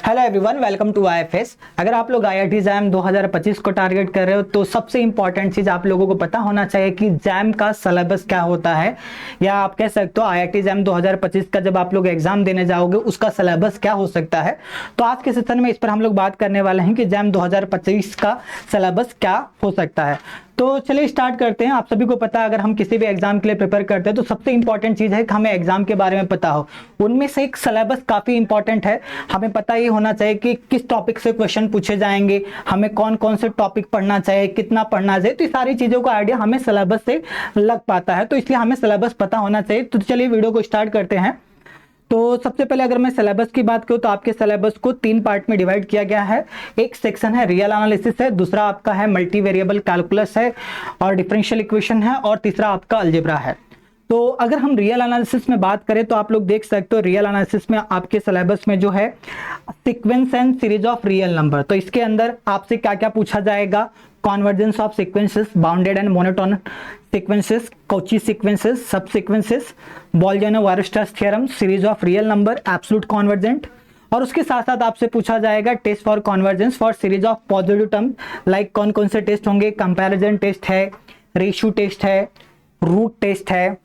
Hello everyone, welcome to IFS. अगर आप लोग आईआईटी जैम 2025 को टारगेट कर रहे हो तो सबसे इंपॉर्टेंट चीज आप लोगों को पता होना चाहिए कि जैम का सिलेबस क्या होता है, या आप कह सकते हो आईआईटी जैम 2025 का जब आप लोग एग्जाम देने जाओगे उसका सिलेबस क्या हो सकता है। तो आज के सेशन में इस पर हम लोग बात करने वाले हैं कि जैम 2025 का सिलेबस क्या हो सकता है। तो चलिए स्टार्ट करते हैं। आप सभी को पता है, अगर हम किसी भी एग्जाम के लिए प्रिपेयर करते हैं तो सबसे इंपॉर्टेंट चीज है कि हमें एग्जाम के बारे में पता हो। उनमें से एक सिलेबस काफी इंपॉर्टेंट है। हमें पता ही होना चाहिए कि किस टॉपिक से क्वेश्चन पूछे जाएंगे, हमें कौन कौन से टॉपिक पढ़ना चाहिए, कितना पढ़ना चाहिए। तो ये सारी चीजों का आइडिया हमें सिलेबस से लग पाता है, तो इसलिए हमें सिलेबस पता होना चाहिए। तो चलिए वीडियो को स्टार्ट करते हैं। तो सबसे पहले अगर मैं सिलेबस की बात करूं तो आपके सिलेबस को 3 पार्ट में डिवाइड किया गया है। एक सेक्शन है रियल एनालिसिस है, दूसरा आपका है मल्टी वेरिएबल कैलकुलस है और डिफरेंशियल इक्वेशन है, और तीसरा आपका अलजेब्रा है। तो अगर हम रियल एनालिसिस में बात करें तो आप लोग देख सकते हो रियल एनालिसिस में आपके सिलेबस में जो है sequence and series of real number. तो इसके अंदर आपसे क्या क्या पूछा जाएगा, convergence of sequences, bounded and monotone sequences, Cauchy sequences, subsequences, Bolzano Weierstrass theorem, series of real number, absolute convergent. और उसके साथ साथ आपसे पूछा जाएगा test for convergence for series of positive term, like कौन कौन से टेस्ट होंगे, कंपैरिजन टेस्ट है, रेशियो टेस्ट है, रूट टेस्ट है,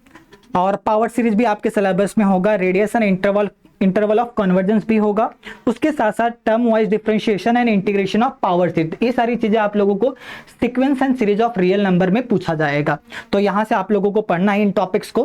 और पावर सीरीज भी आपके सिलेबस में होगा, radius and interval of convergence भी होगा। उसके साथ साथ term wise differentiation and integration of power series, ये सारी चीजें आप लोगों को sequence and series of real number में पूछा जाएगा। तो यहां से आप लोगों को पढ़ना है इन टॉपिक्स को।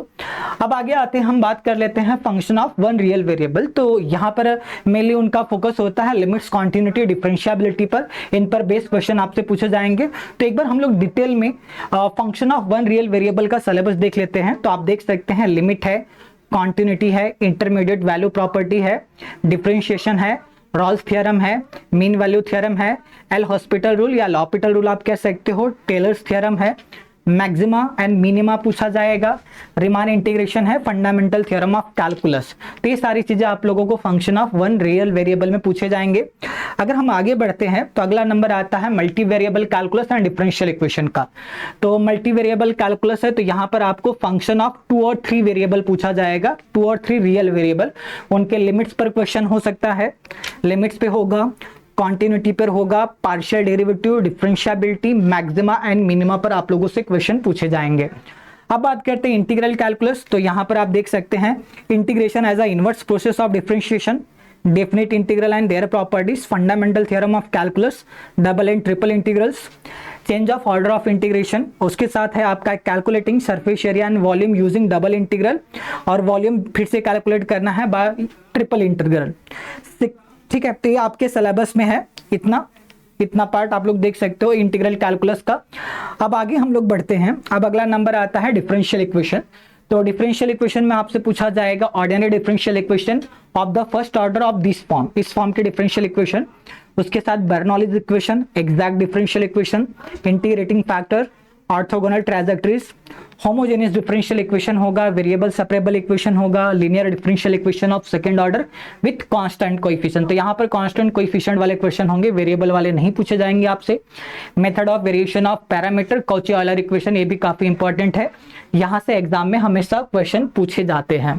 अब आगे आते हैं, हम बात कर लेते हैं function of one real variable. तो यहाँ पर मेनली उनका फोकस होता है लिमिट्स, कॉन्टिन्यूटी, डिफरेंशिएबिलिटी पर। इन पर बेस्ड क्वेश्चन आपसे पूछे जाएंगे। तो एक बार हम लोग डिटेल में function of one real variable का सिलेबस देख लेते हैं। तो आप देख सकते हैं लिमिट है, कॉन्टिन्यूटी है, इंटरमीडिएट वैल्यू प्रॉपर्टी है, डिफरेंशिएशन है, रॉल्स थ्योरम है, मीन वैल्यू थ्योरम है, एल हॉस्पिटल रूल या लॉपिटल रूल आप कह सकते हो, टेलर्स थ्योरम है, मैक्सिमा एंड मिनिमा पूछा जाएगा, रिमान इंटीग्रेशन है, फंडामेंटल थ्योरम ऑफ कैलकुलस। तो ये सारी चीजें आप लोगों को function of one real variable में पूछे जाएंगे। अगर हम आगे बढ़ते हैं तो अगला नंबर आता है multi variable calculus and differential equation का। तो मल्टी वेरिएबल कैलकुलस है, तो यहाँ पर आपको फंक्शन ऑफ 2 और 3 वेरिएबल पूछा जाएगा, 2 और 3 रियल वेरिएबल। उनके लिमिट्स पर क्वेश्चन हो सकता है, लिमिट्स पे होगा, कॉन्टिन्यूटी पर होगा, partial derivative, differentiability, maxima and minima पर आप लोगों से क्वेश्चन पूछे जाएंगे। अब बात करते हैं इंटीग्रल कैलकुलस। तो यहां पर आप देख सकते हैं integration as a inverse process of differentiation, definite integral and their properties, fundamental theorem of calculus, double and triple integrals, change of order of integration. उसके साथ है आपका calculating surface area and volume using double integral, और volume फिर से calculate करना है bye triple integral. ठीक है, तो ये आपके सिलेबस में है। इतना पार्ट आप लोग देख सकते हो इंटीग्रल कैलकुलस का। अब आगे हम लोग बढ़ते हैं। अब अगला नंबर आता है डिफरेंशियल इक्वेशन। तो डिफरेंशियल इक्वेशन में आपसे पूछा जाएगा ordinary differential equation of the first order of this form, इस फॉर्म के डिफरेंशियल इक्वेशन। उसके साथ Bernoulli's equation, exact differential equation, integrating factor, orthogonal trajectories, homogeneous differential equation होगा, वेरिएबल सेपरेबल इक्वेशन होगा, linear differential equation of second order with constant coefficient. तो यहाँ पर constant coefficient वाले क्वेश्चन होंगे, वेरिएबल वाले नहीं पूछे जाएंगे आपसे। Method of variation of parameter, Cauchy Euler equation, ये भी काफी इंपॉर्टेंट है, यहाँ से एग्जाम में हमेशा क्वेश्चन पूछे जाते हैं।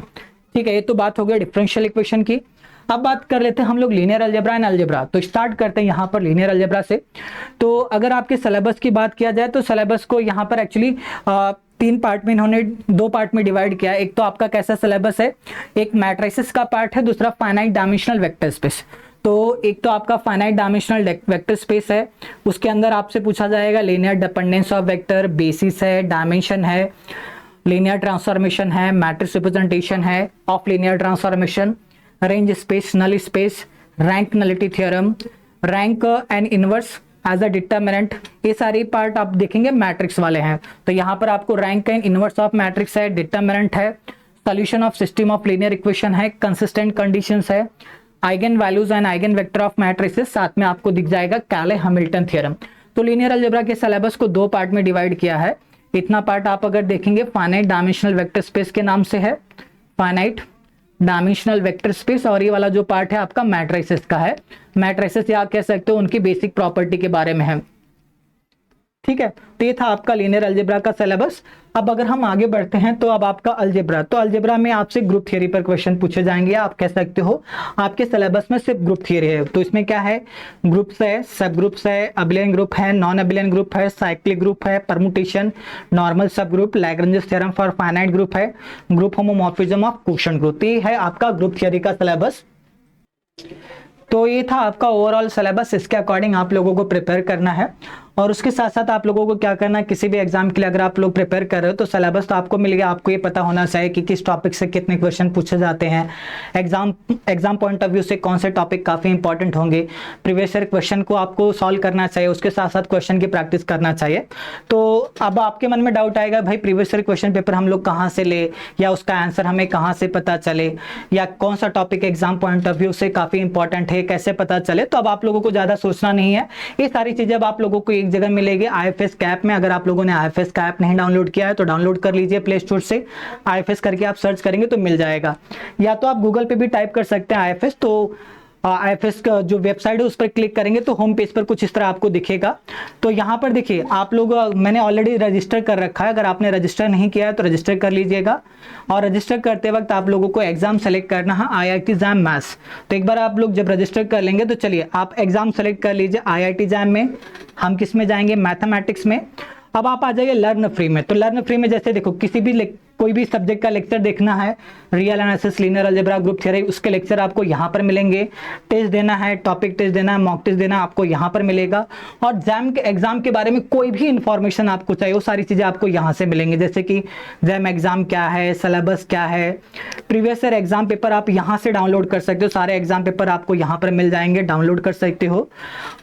ठीक है, ये तो बात हो गई डिफरेंशियल इक्वेशन की। अब बात कर लेते हैं हम लोग लीनियर अलजेब्रा एंड अलजेब्रा। तो स्टार्ट करते हैं यहाँ पर लीनियर अलजेब्रा से। तो अगर आपके सिलेबस की बात किया जाए तो सिलेबस को यहाँ पर एक्चुअली 3 पार्ट में इन्होंने 2 पार्ट में डिवाइड किया है। एक तो आपका कैसा सिलेबस है, एक मैट्रिसेस का पार्ट है, दूसरा फाइनाइट डायमेंशनल वेक्टर स्पेस। तो एक तो आपका फाइनाइट डायमेंशनल वेक्टर स्पेस है, उसके अंदर आपसे पूछा जाएगा linear dependence of vector, basis है, डायमेंशन है, लीनियर ट्रांसफॉर्मेशन है, मैट्रिक्स रिप्रेजेंटेशन है of linear transformation, range space, null space, rank nullity theorem, rank and inverse as a determinant. ये सारी पार्ट आप देखेंगे मैट्रिक्स वाले हैं। तो यहाँ पर आपको rank and inverse of matrix है, डिटरमिनेंट है, solution of system of linear equation है, कंसिस्टेंट कंडीशंस है, eigen values and eigen vector of matrices, साथ में आपको दिख जाएगा कैले हैमिल्टन थ्योरम। तो लीनियर अलजेब्रा के सिलेबस को 2 पार्ट में डिवाइड किया है। इतना पार्ट आप अगर देखेंगे फाइनाइट डायमेंशनल वेक्टर स्पेस के नाम से है, फाइनाइट डायमेंशनल वेक्टर स्पेस, और ये वाला जो पार्ट है आपका मैट्रिसेस का है। मैट्रिसेस या कह सकते हो उनकी बेसिक प्रॉपर्टी के बारे में है। ठीक है, तो ये था आपका लीनियर अलजेब्रा का सिलेबस। अब अगर हम आगे बढ़ते हैं तो अब आपका अलजेब्रा, तो अलजेब्रा में आपसे ग्रुप थियरी पर क्वेश्चन पूछे जाएंगे। आप कह सकते हो आपके सिलेबस में सिर्फ ग्रुप थियरी है, तो इसमें क्या है, ग्रुप्स है, सब ग्रुप्स है, अबिलियन ग्रुप है, नॉन अबिलियन ग्रुप है, साइक्लिक ग्रुप है, permutation, normal subgroup, Lagrange theorem for finite group है, group homomorphism of quotient group. तो ये है आपका ग्रुप थियरी का सिलेबस। तो ये था आपका ओवरऑल सिलेबस, इसके अकॉर्डिंग आप लोगों को प्रिपेयर करना है। और उसके साथ साथ आप लोगों को क्या करना है, किसी भी एग्जाम के लिए अगर आप लोग प्रिपेयर कर रहे हो तो सिलेबस तो आपको मिल गया, आपको ये पता होना चाहिए कि किस टॉपिक से कितने क्वेश्चन पूछे जाते हैं, एग्जाम पॉइंट ऑफ व्यू से कौन से टॉपिक काफी इंपॉर्टेंट होंगे, प्रीवियस ईयर क्वेश्चन को आपको सॉल्व करना चाहिए, उसके साथ साथ क्वेश्चन की प्रैक्टिस करना चाहिए। तो अब आपके मन में डाउट आएगा, भाई प्रीवियस ईयर क्वेश्चन पेपर हम लोग कहाँ से ले, या उसका आंसर हमें कहाँ से पता चले, या कौन सा topic exam point of view से काफी इंपॉर्टेंट है, कैसे पता चले। तो अब आप लोगों को ज्यादा सोचना नहीं है, ये सारी चीजें अब आप लोगों को एक जगह मिलेगी IFS का ऐप में। अगर आप लोगों ने IFS का ऐप नहीं डाउनलोड किया है तो डाउनलोड कर लीजिए प्ले स्टोर से, IFS करके आप सर्च करेंगे तो मिल जाएगा, या तो आप गूगल पे भी टाइप कर सकते हैं IFS। तो IFS का जो वेबसाइट है उस पर क्लिक करेंगे तो होम पेज पर कुछ इस तरह आपको दिखेगा। तो यहाँ पर देखिए आप लोग, मैंने ऑलरेडी रजिस्टर कर रखा है, अगर आपने रजिस्टर नहीं किया है तो रजिस्टर कर लीजिएगा। और रजिस्टर करते वक्त आप लोगों को एग्जाम सेलेक्ट करना है IIT JAM मैथ्स। तो एक बार आप लोग जब रजिस्टर कर लेंगे तो चलिए आप एग्जाम सेलेक्ट कर लीजिए IIT JAM में। हम किस में जाएंगे, मैथमेटिक्स में। अब आप आ जाइए लर्न फ्री में। तो लर्न फ्री में जैसे देखो, किसी भी कोई भी सब्जेक्ट का लेक्चर देखना है, real analysis, linear algebra, group theory, उसके लेक्चर आपको यहाँ पर मिलेंगे। टेस्ट देना है, टॉपिक टेस्ट देना है, मॉक टेस्ट देना है, आपको यहाँ पर मिलेगा। और एग्जाम के बारे में कोई भी इंफॉर्मेशन आपको चाहिए वो सारी चीज़ें आपको यहाँ से मिलेंगी, जैसे कि जैम एग्जाम क्या है, सिलेबस क्या है, प्रीवियस ईयर एग्जाम पेपर आप यहाँ से डाउनलोड कर सकते हो, सारे एग्जाम पेपर आपको यहाँ पर मिल जाएंगे, डाउनलोड कर सकते हो।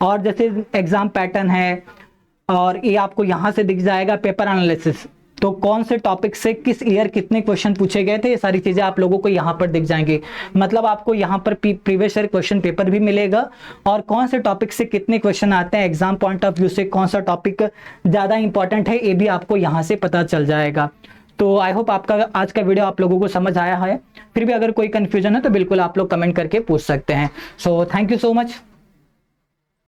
और जैसे एग्जाम पैटर्न है, और ये आपको यहाँ से दिख जाएगा पेपर एनालिसिस, तो कौन से टॉपिक से किस ईयर कितने क्वेश्चन पूछे गए थे, ये सारी चीजें आप लोगों को यहाँ पर दिख जाएंगी। मतलब आपको यहाँ पर प्रीवियस ईयर क्वेश्चन पेपर भी मिलेगा, और कौन से टॉपिक से कितने क्वेश्चन आते हैं, एग्जाम पॉइंट ऑफ व्यू से कौन सा टॉपिक ज्यादा इंपॉर्टेंट है, ये भी आपको यहाँ से पता चल जाएगा। तो आई होप आपका आज का वीडियो आप लोगों को समझ आया है। फिर भी अगर कोई कंफ्यूजन है तो बिल्कुल आप लोग कमेंट करके पूछ सकते हैं। So thank you so much.